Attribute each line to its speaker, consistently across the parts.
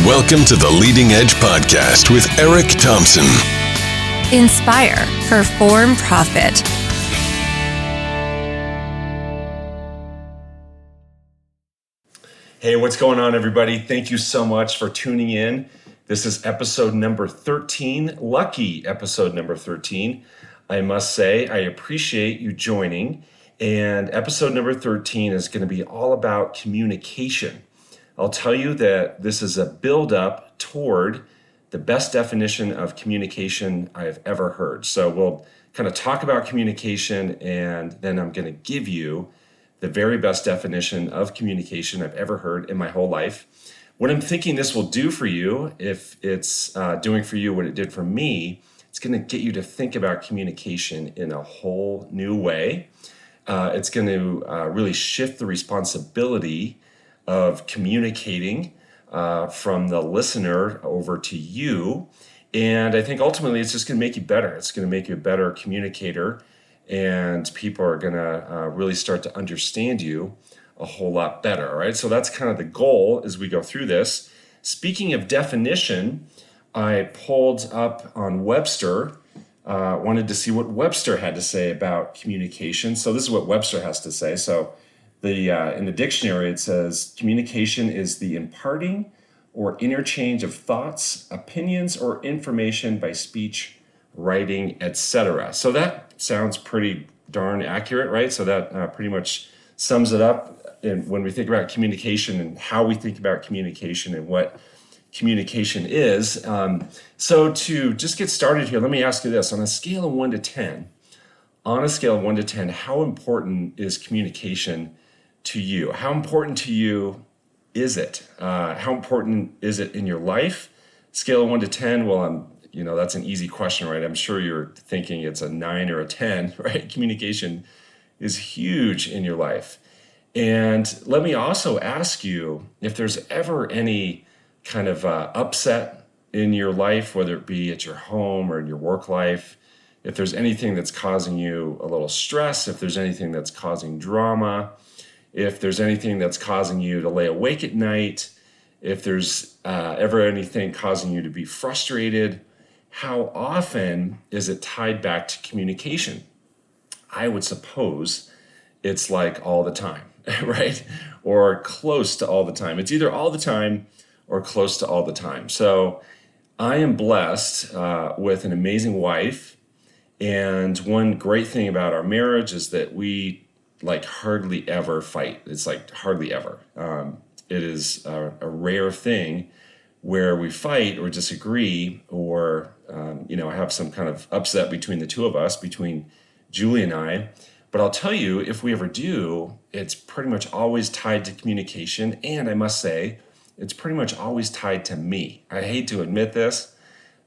Speaker 1: Welcome to the Leading Edge Podcast with Eric Thompson.
Speaker 2: Inspire, perform, profit.
Speaker 3: Hey, what's going on, everybody? Thank you so much for tuning in. This is episode number 13, lucky episode number 13. I must say, I appreciate you joining. And episode number 13 is going to be all about communication. I'll tell you that this is a build-up toward the best definition of communication I have ever heard. So we'll kind of talk about communication, and then I'm going to give you the very best definition of communication I've ever heard in my whole life. What I'm thinking this will do for you, if it's doing for you what it did for me, it's going to get you to think about communication in a whole new way. It's going to really shift the responsibility of communicating from the listener over to you. And I think ultimately it's just going to make you better. It's going to make you a better communicator, and people are going to really start to understand you a whole lot better. All right. So that's kind of the goal as we go through this. Speaking of definition, I pulled up on Webster, wanted to see what Webster had to say about communication. So this is what Webster has to say. So in the dictionary, it says communication is the imparting or interchange of thoughts, opinions, or information by speech, writing, etc. So that sounds pretty darn accurate, right? So that pretty much sums it up. And when we think about communication and how we think about communication and what communication is. So to just get started here, let me ask you this. On a scale of 1 to 10, how important is communication to you? How important to you is it? How important is it in your life? Scale of 1 to 10, well, that's an easy question, right? I'm sure you're thinking it's a 9 or a 10, right? Communication is huge in your life. And let me also ask you if there's ever any kind of upset in your life, whether it be at your home or in your work life, if there's anything that's causing you a little stress, if there's anything that's causing drama, if there's anything that's causing you to lay awake at night, if there's ever anything causing you to be frustrated, how often is it tied back to communication? I would suppose it's like all the time, right? Or close to all the time. It's either all the time or close to all the time. So I am blessed with an amazing wife. And one great thing about our marriage is that we hardly ever fight. It's hardly ever. It is a rare thing where we fight or disagree or, have some kind of upset between the two of us, between Julie and I. But I'll tell you, if we ever do, it's pretty much always tied to communication. And I must say, it's pretty much always tied to me. I hate to admit this.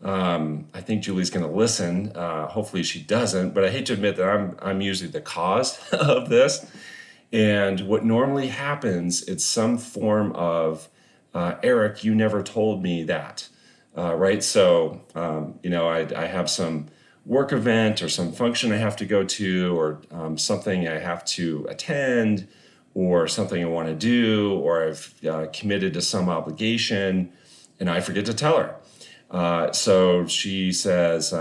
Speaker 3: I think Julie's going to listen. Hopefully she doesn't, but I hate to admit that I'm usually the cause of this. And what normally happens, it's some form of, Eric, you never told me that, right? So, I have some work event or some function I have to go to, or something I have to attend, or something I want to do, or I've committed to some obligation, and I forget to tell her. So she says,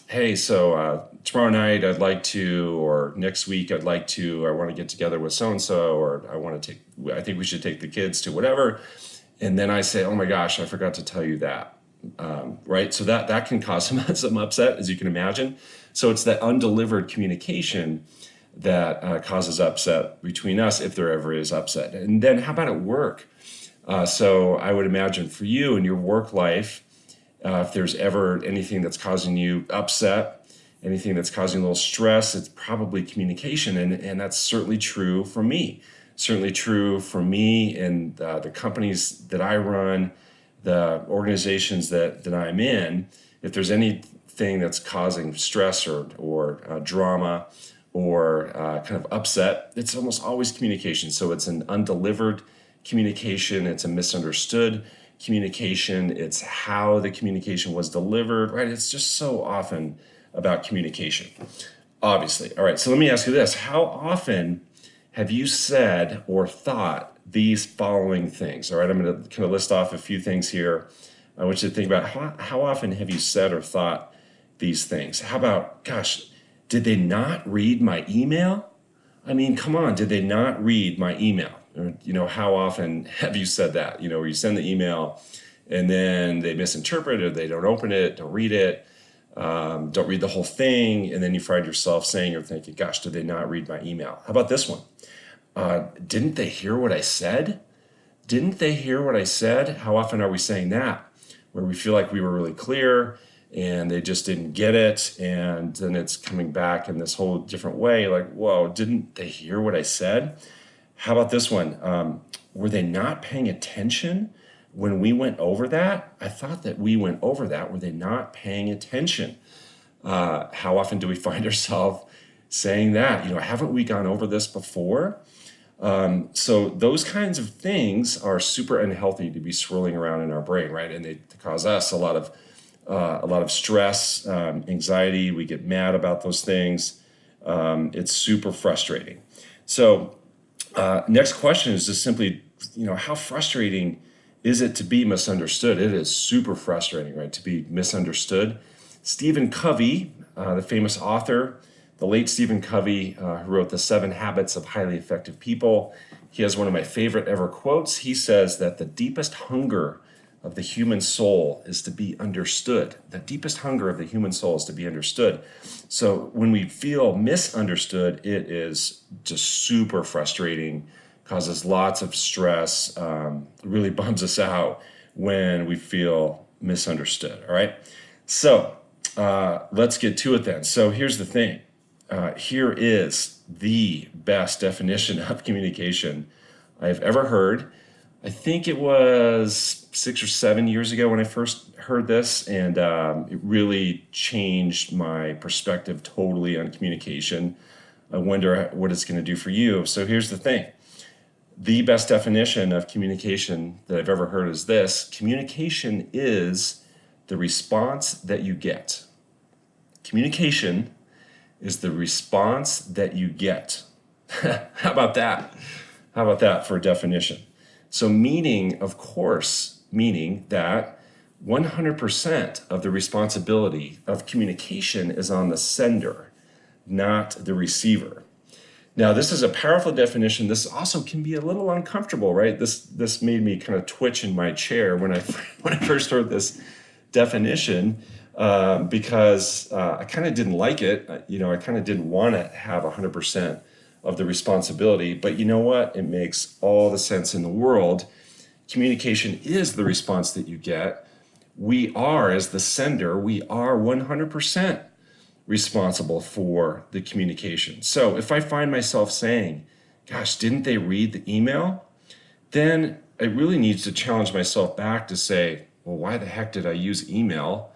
Speaker 3: hey, tomorrow night I'd like to, or next week I want to get together with so-and-so, or I think we should take the kids to whatever. And then I say, oh my gosh, I forgot to tell you that. Right. So that can cause some upset, as you can imagine. So it's that undelivered communication that causes upset between us, if there ever is upset. And then how about at work? So I would imagine for you in your work life, if there's ever anything that's causing you upset, anything that's causing a little stress, it's probably communication. And that's certainly true for me. Certainly true for me and the companies that I run, the organizations that I'm in. If there's anything that's causing stress or drama or kind of upset, it's almost always communication. So it's an undelivered communication. It's a misunderstood communication. It's how the communication was delivered, right? It's just so often about communication, obviously. All right, so let me ask you this. How often have you said or thought these following things? All right, I'm going to kind of list off a few things here. I want you to think about how often have you said or thought these things? How about, gosh, did they not read my email? I mean, come on, did they not read my email? Or, how often have you said that? Where you send the email and then they misinterpret it, or they don't open it, don't read it, don't read the whole thing, and then you find yourself saying or thinking, gosh, did they not read my email? How about this one? Didn't they hear what I said? Didn't they hear what I said? How often are we saying that? Where we feel like we were really clear and they just didn't get it, and then it's coming back in this whole different way, like, whoa, didn't they hear what I said? How about this one? Were they not paying attention when we went over that? I thought that we went over that. Were they not paying attention? How often do we find ourselves saying that? Haven't we gone over this before? So those kinds of things are super unhealthy to be swirling around in our brain, right? And they cause us a lot of stress, anxiety. We get mad about those things. It's super frustrating. So next question is just simply, how frustrating is it to be misunderstood? It is super frustrating, right? To be misunderstood. Stephen Covey, the famous author, the late Stephen Covey, who wrote The 7 Habits of Highly Effective People. He has one of my favorite ever quotes. He says that the deepest hunger of the human soul is to be understood. The deepest hunger of the human soul is to be understood. So when we feel misunderstood, it is just super frustrating, causes lots of stress, really bums us out when we feel misunderstood, all right? So let's get to it then. So here's the thing. Here is the best definition of communication I've ever heard. I think it was 6 or 7 years ago when I first heard this, and it really changed my perspective totally on communication. I wonder what it's going to do for you. So here's the thing. The best definition of communication that I've ever heard is this: communication is the response that you get. Communication is the response that you get. How about that? How about that for a definition? So meaning that 100% of the responsibility of communication is on the sender, not the receiver. Now, this is a powerful definition. This also can be a little uncomfortable, right? This made me kind of twitch in my chair when I first heard this definition, because I kind of didn't like it. I kind of didn't want to have 100% of the responsibility. But you know what? It makes all the sense in the world. Communication is the response that you get. We are, as the sender, we are 100% responsible for the communication. So if I find myself saying, gosh, didn't they read the email? Then I really need to challenge myself back to say, well, why the heck did I use email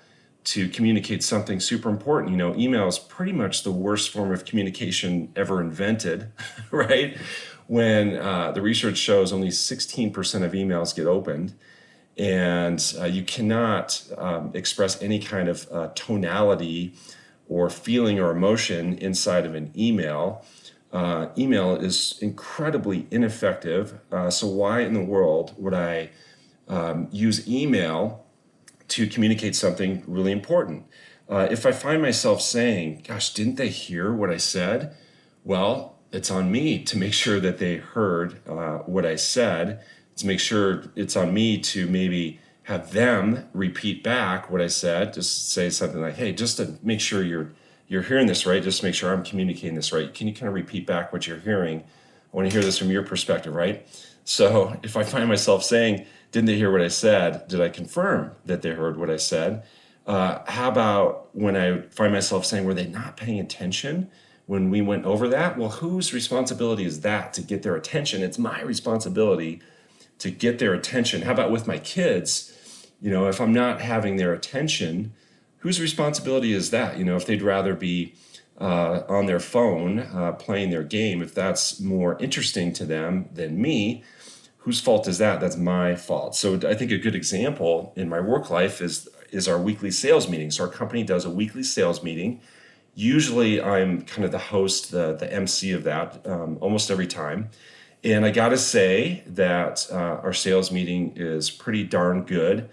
Speaker 3: to communicate something super important? Email is pretty much the worst form of communication ever invented, right? When the research shows only 16% of emails get opened, and you cannot express any kind of tonality or feeling or emotion inside of an email. Email is incredibly ineffective. So why in the world would I use email to communicate something really important? If I find myself saying, gosh, didn't they hear what I said? Well, it's on me to make sure that they heard what I said. To make sure it's on me to maybe have them repeat back what I said. Just say something like, hey, just to make sure you're hearing this right, just to make sure I'm communicating this right. Can you kind of repeat back what you're hearing? I want to hear this from your perspective, right? So if I find myself saying, didn't they hear what I said? Did I confirm that they heard what I said? How about when I find myself saying, were they not paying attention when we went over that? Well, whose responsibility is that to get their attention? It's my responsibility to get their attention. How about with my kids? If I'm not having their attention, whose responsibility is that? If they'd rather be on their phone playing their game, if that's more interesting to them than me, whose fault is that? That's my fault. So I think a good example in my work life is our weekly sales meeting. So our company does a weekly sales meeting, Usually I'm kind of the host, the MC of that almost every time. And I got to say that our sales meeting is pretty darn good.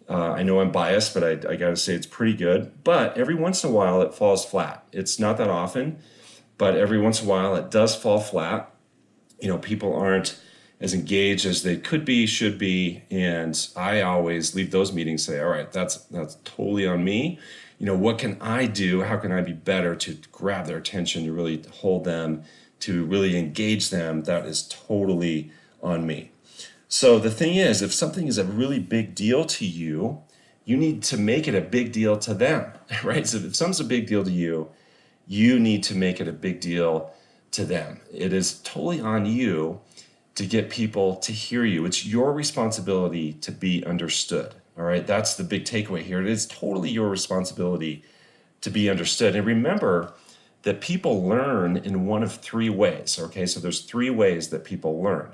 Speaker 3: I know I'm biased, but I got to say it's pretty good. But every once in a while it falls flat. It's not that often, but every once in a while it does fall flat. People aren't as engaged as they could be, should be. And I always leave those meetings say, all right, that's totally on me. What can I do? How can I be better to grab their attention, to really hold them, to really engage them? That is totally on me. So the thing is, if something is a really big deal to you, you need to make it a big deal to them, right? So if something's a big deal to you, you need to make it a big deal to them. It is totally on you to get people to hear you. It's your responsibility to be understood. All right, that's the big takeaway here. It is totally your responsibility to be understood. And remember that people learn in one of three ways. Okay, so there's three ways that people learn.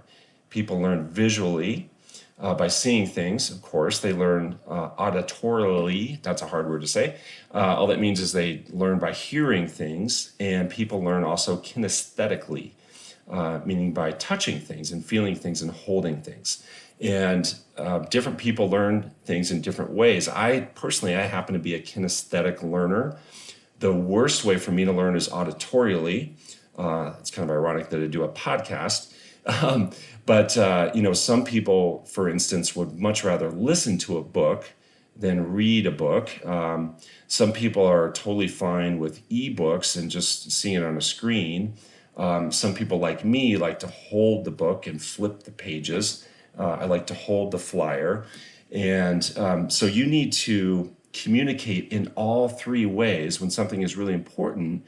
Speaker 3: People learn visually by seeing things, of course. They learn auditorily. That's a hard word to say. All that means is they learn by hearing things. And people learn also kinesthetically, meaning by touching things and feeling things and holding things. And different people learn things in different ways. I happen to be a kinesthetic learner. The worst way for me to learn is auditorially. It's kind of ironic that I do a podcast. But some people, for instance, would much rather listen to a book than read a book. Some people are totally fine with ebooks and just seeing it on a screen. Some people like me like to hold the book and flip the pages. I like to hold the flyer. And so you need to communicate in all three ways when something is really important.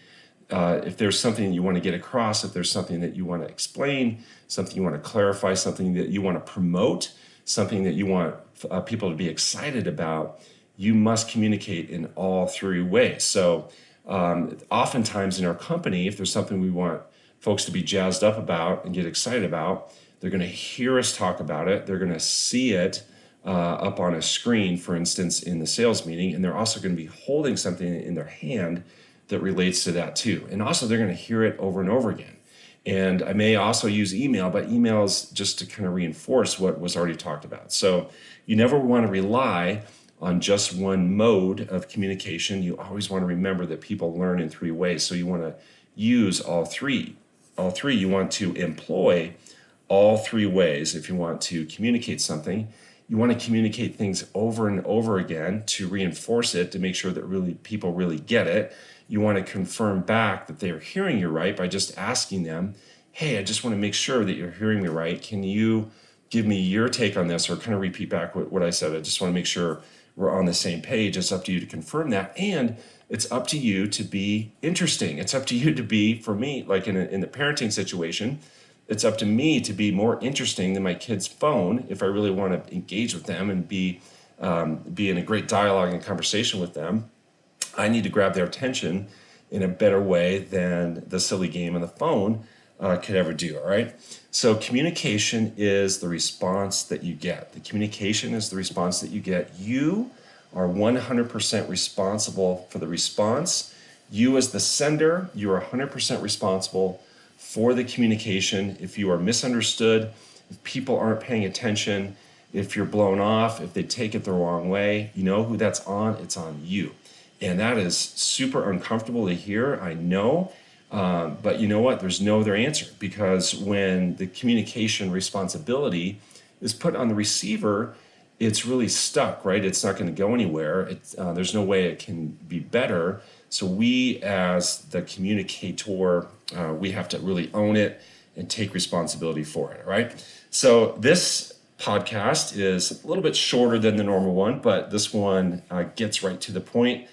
Speaker 3: If there's something you want to get across, if there's something that you want to explain, something you want to clarify, something that you want to promote, something that you want people to be excited about, you must communicate in all three ways. So oftentimes in our company, if there's something we want folks to be jazzed up about and get excited about, they're going to hear us talk about it. They're going to see it up on a screen, for instance, in the sales meeting, and they're also going to be holding something in their hand that relates to that too. And also they're going to hear it over and over again. And I may also use email, but emails just to kind of reinforce what was already talked about. So you never want to rely on just one mode of communication. You always want to remember that people learn in three ways. So you want to use all three. You want to employ all three ways if you want to communicate something. You want to communicate things over and over again to reinforce it, to make sure that people really get it. You want to confirm back that they're hearing you right by just asking them, hey, I just want to make sure that you're hearing me right. Can you give me your take on this, or kind of repeat back what I said? I just want to make sure we're on the same page. It's up to you to confirm that. And it's up to you to be interesting. It's up to you to be, for me, like in the parenting situation, it's up to me to be more interesting than my kid's phone if I really want to engage with them and be in a great dialogue and conversation with them. I need to grab their attention in a better way than the silly game on the phone could ever do, all right? So communication is the response that you get. The communication is the response that you get. You are 100% responsible for the response. You as the sender, you are 100% responsible for the communication. If you are misunderstood, if people aren't paying attention, if you're blown off, if they take it the wrong way, you know who that's on? It's on you. And that is super uncomfortable to hear, I know. But you know what? There's no other answer, because when the communication responsibility is put on the receiver, it's really stuck, right? It's not going to go anywhere. There's no way it can be better. So we, as the communicator, we have to really own it and take responsibility for it, right? So this podcast is a little bit shorter than the normal one, but this one gets right to the point,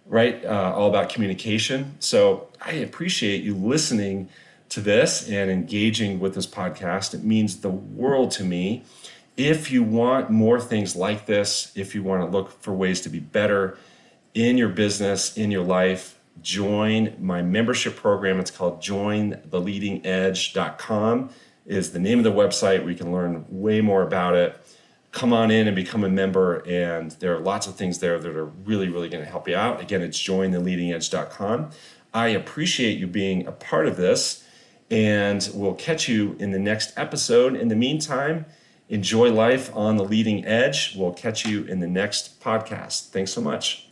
Speaker 3: right? All about communication. So I appreciate you listening to this and engaging with this podcast. It means the world to me. If you want more things like this, if you want to look for ways to be better in your business, in your life, join my membership program. It's called jointheleadingedge.com is the name of the website where you can learn way more about it. come on in and become a member. And there are lots of things there that are really, really going to help you out. Again, it's jointheleadingedge.com. I appreciate you being a part of this, and we'll catch you in the next episode. In the meantime, enjoy life on the leading edge. We'll catch you in the next podcast. Thanks so much.